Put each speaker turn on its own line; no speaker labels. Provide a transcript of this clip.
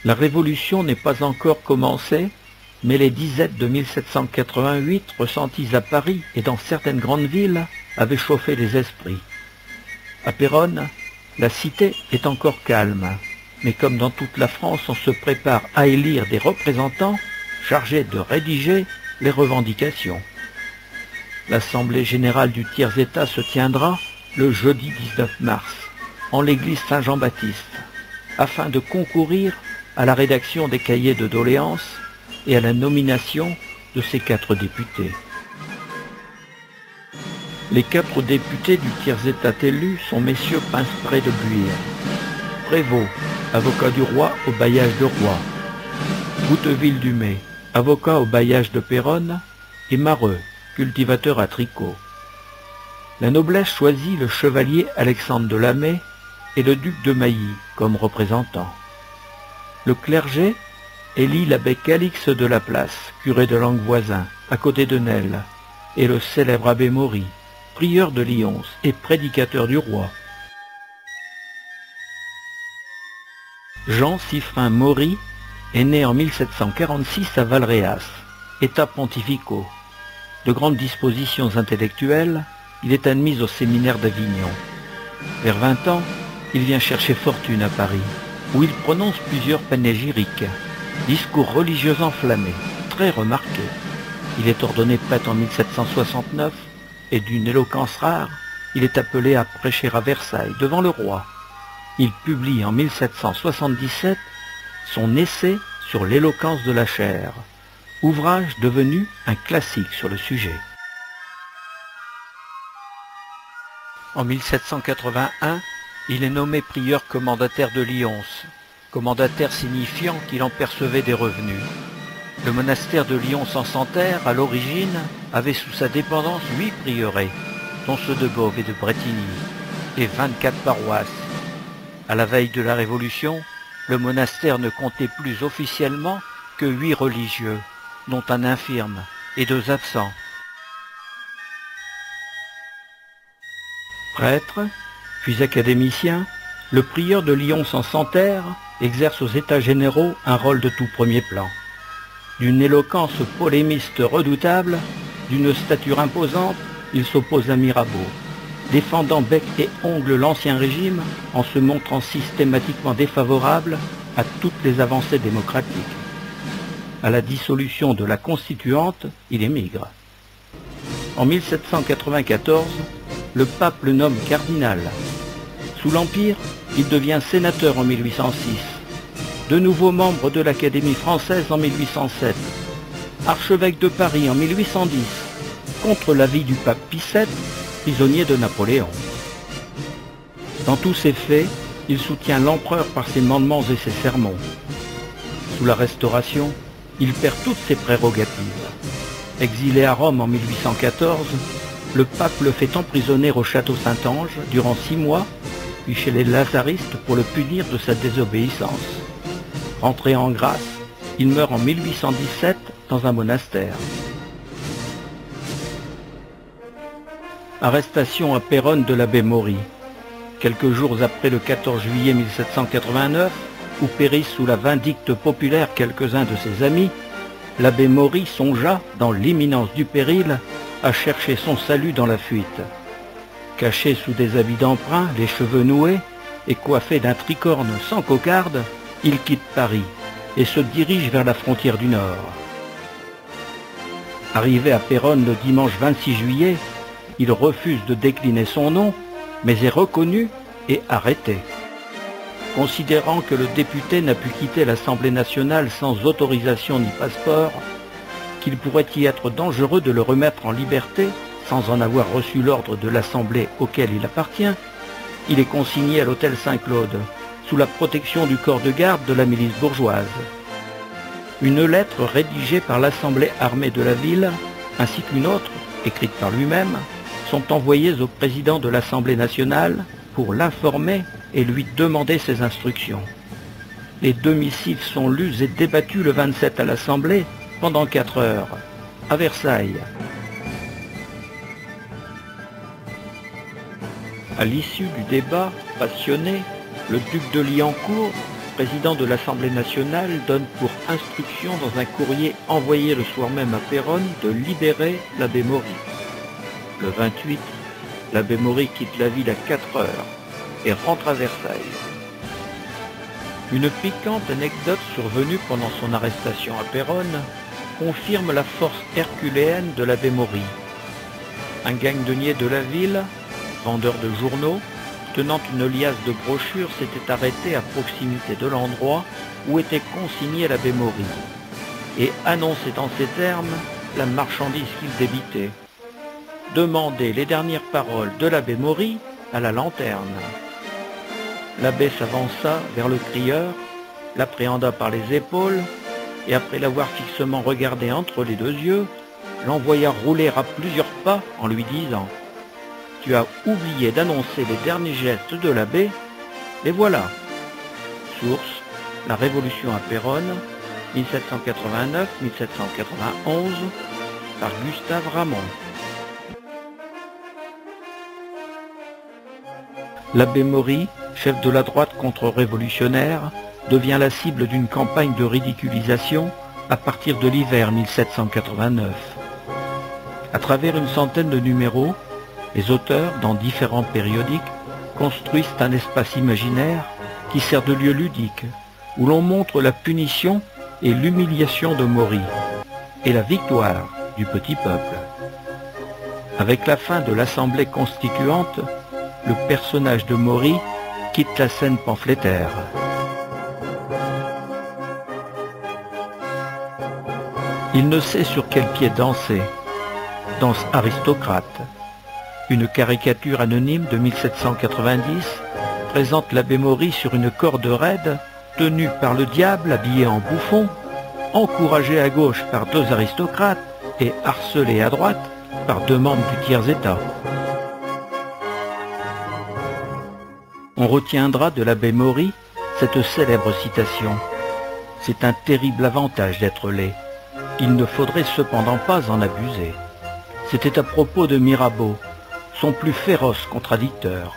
La Révolution n'est pas encore commencée, mais les disettes de 1788 ressenties à Paris et dans certaines grandes villes avaient chauffé les esprits. À Péronne, la cité est encore calme, mais comme dans toute la France, on se prépare à élire des représentants chargés de rédiger les revendications. L'Assemblée générale du tiers-État se tiendra le jeudi 19 mars, en l'église Saint-Jean-Baptiste, afin de concourir à la rédaction des cahiers de doléances et à la nomination de ces 4 députés. Les 4 députés du tiers-État élus sont messieurs Pinspré de Buire, Prévost, avocat du roi au bailliage de Roye, Bouteville-Dumay, avocat au bailliage de Péronne, et Mareux, cultivateur à tricot. La noblesse choisit le chevalier Alexandre de Lamay et le duc de Mailly comme représentants. Le clergé élit l'abbé Calixte de la Place, curé de Languevoisin, à côté de Nesle, et le célèbre abbé Maury, prieur de Lyons et prédicateur du roi. Jean Siffrin Maury est né en 1746 à Valréas, États pontificaux. De grandes dispositions intellectuelles, il est admis au séminaire d'Avignon. Vers 20 ans, il vient chercher fortune à Paris, où il prononce plusieurs panégyriques, discours religieux enflammés, très remarqués. Il est ordonné prêtre en 1769, et d'une éloquence rare, il est appelé à prêcher à Versailles, devant le roi. Il publie en 1777 son essai sur l'éloquence de la chair, ouvrage devenu un classique sur le sujet. En 1781, il est nommé prieur commendataire de Lyons, commendataire signifiant qu'il en percevait des revenus. Le monastère de Lyons-en-Santerre, à l'origine, avait sous sa dépendance 8 prieurés, dont ceux de Gauve et de Bretigny, et 24 paroisses. À la veille de la Révolution, le monastère ne comptait plus officiellement que 8 religieux, dont un infirme et 2 absents. Prêtre, puis académicien, le prieur de Lyons-en-Santerre exerce aux États généraux un rôle de tout premier plan. D'une éloquence polémiste redoutable, d'une stature imposante, il s'oppose à Mirabeau, défendant bec et ongle l'Ancien Régime en se montrant systématiquement défavorable à toutes les avancées démocratiques. À la dissolution de la Constituante, il émigre. En 1794, le pape le nomme cardinal. Sous l'Empire, il devient sénateur en 1806, de nouveau membre de l'Académie française en 1807, archevêque de Paris en 1810, contre l'avis du pape Pie VII, prisonnier de Napoléon. Dans tous ces faits, il soutient l'empereur par ses mandements et ses sermons. Sous la Restauration, il perd toutes ses prérogatives. Exilé à Rome en 1814, le pape le fait emprisonner au château Saint-Ange durant 6 mois, puis chez les lazaristes pour le punir de sa désobéissance. Rentré en grâce, il meurt en 1817 dans un monastère. Arrestation à Péronne de l'abbé Maury. Quelques jours après le 14 juillet 1789, où périssent sous la vindicte populaire quelques-uns de ses amis, l'abbé Maury songea, dans l'imminence du péril, à chercher son salut dans la fuite. Caché sous des habits d'emprunt, les cheveux noués, et coiffé d'un tricorne sans cocarde, il quitte Paris et se dirige vers la frontière du Nord. Arrivé à Péronne le dimanche 26 juillet, il refuse de décliner son nom, mais est reconnu et arrêté. Considérant que le député n'a pu quitter l'Assemblée nationale sans autorisation ni passeport, qu'il pourrait y être dangereux de le remettre en liberté sans en avoir reçu l'ordre de l'Assemblée auquel il appartient, il est consigné à l'hôtel Saint-Claude, sous la protection du corps de garde de la milice bourgeoise. Une lettre rédigée par l'Assemblée armée de la ville, ainsi qu'une autre, écrite par lui-même, sont envoyées au président de l'Assemblée nationale pour l'informer et lui demander ses instructions. Les 2 missives sont lues et débattues le 27 à l'Assemblée pendant 4 heures, à Versailles. À l'issue du débat passionné, le duc de Liancourt président de l'Assemblée nationale donne pour instruction dans un courrier envoyé le soir même à Péronne de libérer l'abbé Maury. Le 28, l'abbé Maury quitte la ville à 4 heures et rentre à Versailles. Une piquante anecdote survenue pendant son arrestation à Péronne confirme la force herculéenne de l'abbé Maury. Un gagne-denier de la ville, vendeur de journaux, tenant une liasse de brochures, s'était arrêté à proximité de l'endroit où était consigné l'abbé Maury et annonçait en ces termes la marchandise qu'il débitait. Demandez les dernières paroles de l'abbé Maury à la lanterne. L'abbé s'avança vers le crieur, l'appréhenda par les épaules et après l'avoir fixement regardé entre les 2 yeux, l'envoya rouler à plusieurs pas en lui disant « Tu as oublié d'annoncer les derniers gestes de l'abbé, les voilà !» Source, La Révolution à Péronne, 1789-1791, par Gustave Ramon. L'abbé Maury, chef de la droite contre-révolutionnaire, devient la cible d'une campagne de ridiculisation à partir de l'hiver 1789. À travers une centaine de numéros, les auteurs, dans différents périodiques, construisent un espace imaginaire qui sert de lieu ludique, où l'on montre la punition et l'humiliation de Maury, et la victoire du petit peuple. Avec la fin de l'Assemblée constituante, le personnage de Maury quitte la scène pamphlétaire. Il ne sait sur quel pied danser. Danse aristocrate. Une caricature anonyme de 1790 présente l'abbé Maury sur une corde raide, tenu par le diable habillé en bouffon, encouragé à gauche par 2 aristocrates et harcelé à droite par 2 membres du tiers-état. On retiendra de l'abbé Maury cette célèbre citation. C'est un terrible avantage d'être laid. Il ne faudrait cependant pas en abuser. C'était à propos de Mirabeau, son plus féroce contradicteur.